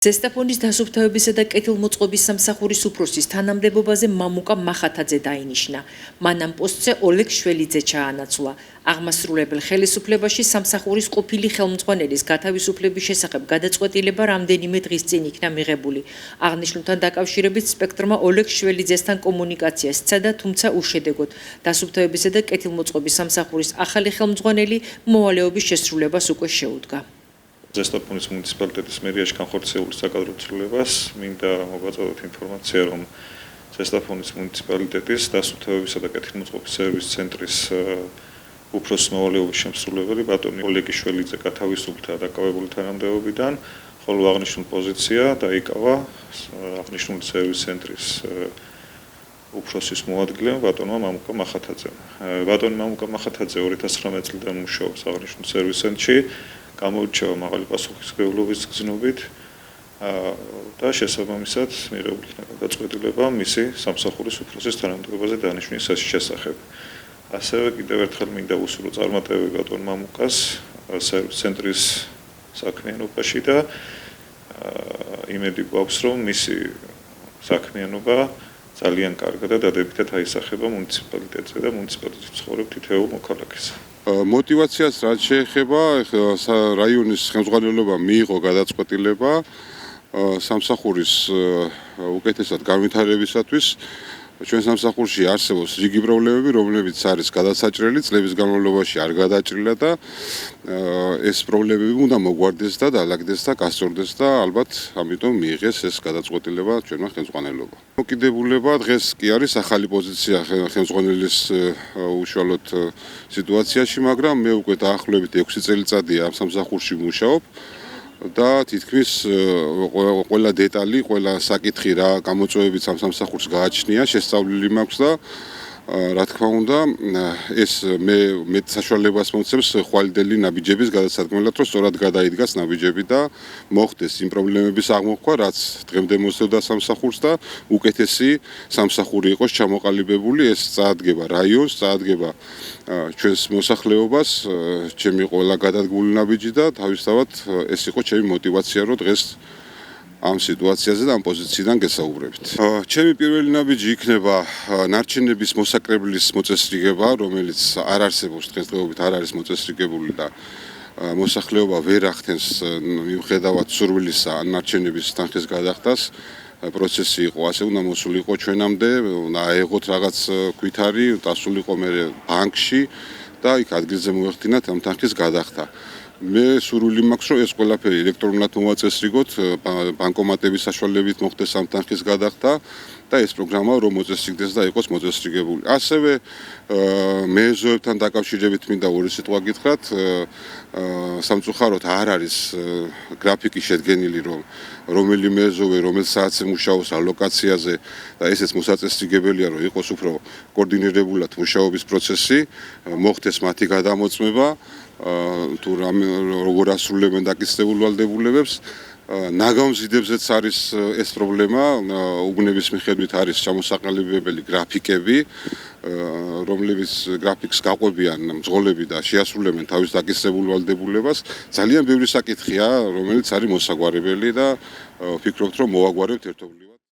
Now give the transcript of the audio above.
ზესტაფონის დასუფთავებისა და კეთილმოწყობის სამსახურის უფროსის თანამდებობაზე მამუკა მახათაძე დაინიშნა. მან ამ პოსტზე ოლეგ შველიძე ჩაანაცვლა. აღმასრულებელ ხელისუფლებაში სამსახურის ყოფილი ხელმძღვანელის გათავისუფლების შესახებ გადაწყვეტილება რამდენიმე დღის წინ იქნა მიღებული. აღნიშნულთან დაკავშირებით სპექტრმა ოლეგ შველიძესთან კომუნიკაცია სცადა, თუმცა უშედეგოდ. დასუფთავებისა და კეთილმოწყობის სამსახურის ახალი ხელმძღვანელი მოვალეობის შესრულებას უკვე შეუდგა. ზესტაფონის მუნიციპალიტეტის მერიაში განხორციელებული საკადრო ცვლილებას მინდა მოგაწოდოთ ინფორმაცია, რომ ზესტაფონის მუნიციპალიტეტის დასუფთავებისა და კეთილმოწყობის სერვისის ცენტრის უფროსის მოვალეობის შემსრულებელი ბატონი ოლეგი შველიძე გათავისუფლდა დაკავებული თანამდებობიდან, ხოლო აღნიშნულ პოზიცია დაიკავა აღნიშნული სერვისის ცენტრის უფროსის მოადგილემ ბატონმა მამუკა მახათაძემ. ბატონი მამუკა მახათაძე 2019 წლიდან მუშაობს აღნიშნულ სერვისის ცენტრში. გამოირჩევა მაღალი პასუხისმგებლობის გზნობით და შესაბამისად მიღებული იქნა გადაწყვეტილება მისი სამსახურის უფროსის თანამდებობაზე დანიშვნის შესახებ. ასევე კიდევ ერთხელ მინდა ვუსურვო წარმატებები ბატონ მამუკას სერვისის ცენტრის საქმიანობაში და იმედი გვაქვს, რომ მისი საქმიანობა ძალიან კარგად და დადებითად აისახება მუნიციპალიტეტზე და მუნიციპალიტეტის ცხოვრებ თითოეულ მოქალაქეს. მოტივაციას რაც შეეხება რაიონის ხელმძღვანელობა მიიღო გადაწყვეტილება სამსახურის უკეთესად განვითარებისათვის. ჩვენ სამსახურში არსებობს რიგი პრობლემები, რომლებიც არის გადასაჭრელი, წლების განმავლობაში არ გადაჭრილა და ეს პრობლემები უნდა მოგვარდეს და დაალაგდეს და გასწორდეს და ალბათ ამიტომ მიიღეს ეს გადაწყვეტილება ჩვენმა ხელმძღვანელობამ. მოკიდებულება დღეს კი არის ახალი პოზიცია ხელმძღვანელის უშუალოდ სიტუაციაში, მაგრამ მე უკვე დაახლოებით 6 წელიწადია ამ სამსახურში ვმუშაობ. და თითქმის ყველა დეტალი, ყველა საკითხი რა გამოწვევებით სამსახურს გააჩნია, შესწავლილი მაქვს და რა თქმა უნდა, ეს მე საშუალებას მომცემს ხვალიდელი ნაბიჯების გადასადგმელად, რომ სწორად გადაიდგას ნაბიჯები და მოხდეს იმ პრობლემების აღმოხვა, რაც დღემდე მოსდევდა სამსახურს და უკეთესი სამსახური იყოს ჩამოყალიბებული, ეს წაადგება რაიონს, წაადგება ჩვენს მოსახლეობას, ჩემი ყველა გადადგმული ნაბიჯი და თავისთავად ეს იყო ჩემი მოტივაცია, რომ დღეს ამ სიტუაციაზე და ამ პოზიციიდან გესაუბრებით. ჩემი პირველი ნაბიჯი იქნება ნარჩენების მოსაკრებლის მოწესრიგება, რომელიც არ არსებობს დღესდღეობით, არ არის მოწესრიგებული და მოსახლეობა ვერ ახდენს მიუხედავად სურვილისა ნარჩენების თანხის გადახდას. პროცესი იყო, ასე უნდა მოსულიყო ჩვენამდე, აეღოთ რაღაც კვითარი, დასულიყო მე ბანკში და იქ ადგილზე მოეხდინათ ამ თანხის გადახდა. მე სურვილი მაქვს, რომ ეს ყველაფერი ელექტრონულად მოვაწესრიგოთ, ბანკომატების საშუალებით მოხდეს ამ თანხის გადახდა და ეს პროგრამა რომ მოწესრიგდეს და იყოს მოწესრიგებული. ასევე მეზოებთან დაკავშირებით მინდა ორი სიტყვა გითხრათ. სამწუხაროდ არ არის გრაფიკი შედგენილი, რომ რომელი მეზოვე რომელ საათზე მუშაობს ალოკაციაზე და ესეც მოსაწესრიგებელია, რომ იყოს უფრო კოორდინირებულად მუშაობის პროცესი, მოხდეს მათი გადამოწმება, თუ როგორ ასრულებენ დაკისრებულ ვალდებულებებს. ნაგამზიდებზეც არის ეს პრობლემა, უბნების მიხედვით არის ჩამოსაყალიბებელი გრაფიკები, რომლებიც გრაფიკს გაყვებიან მძღოლები და შეასრულებენ თავის დაკისრებულ ვალდებულებას. ძალიან ბევრი საკითხია, რომელიც არის მოსაგვარებელი და ვფიქრობთ, რომ მოვაგვარებთ ერთობლივად.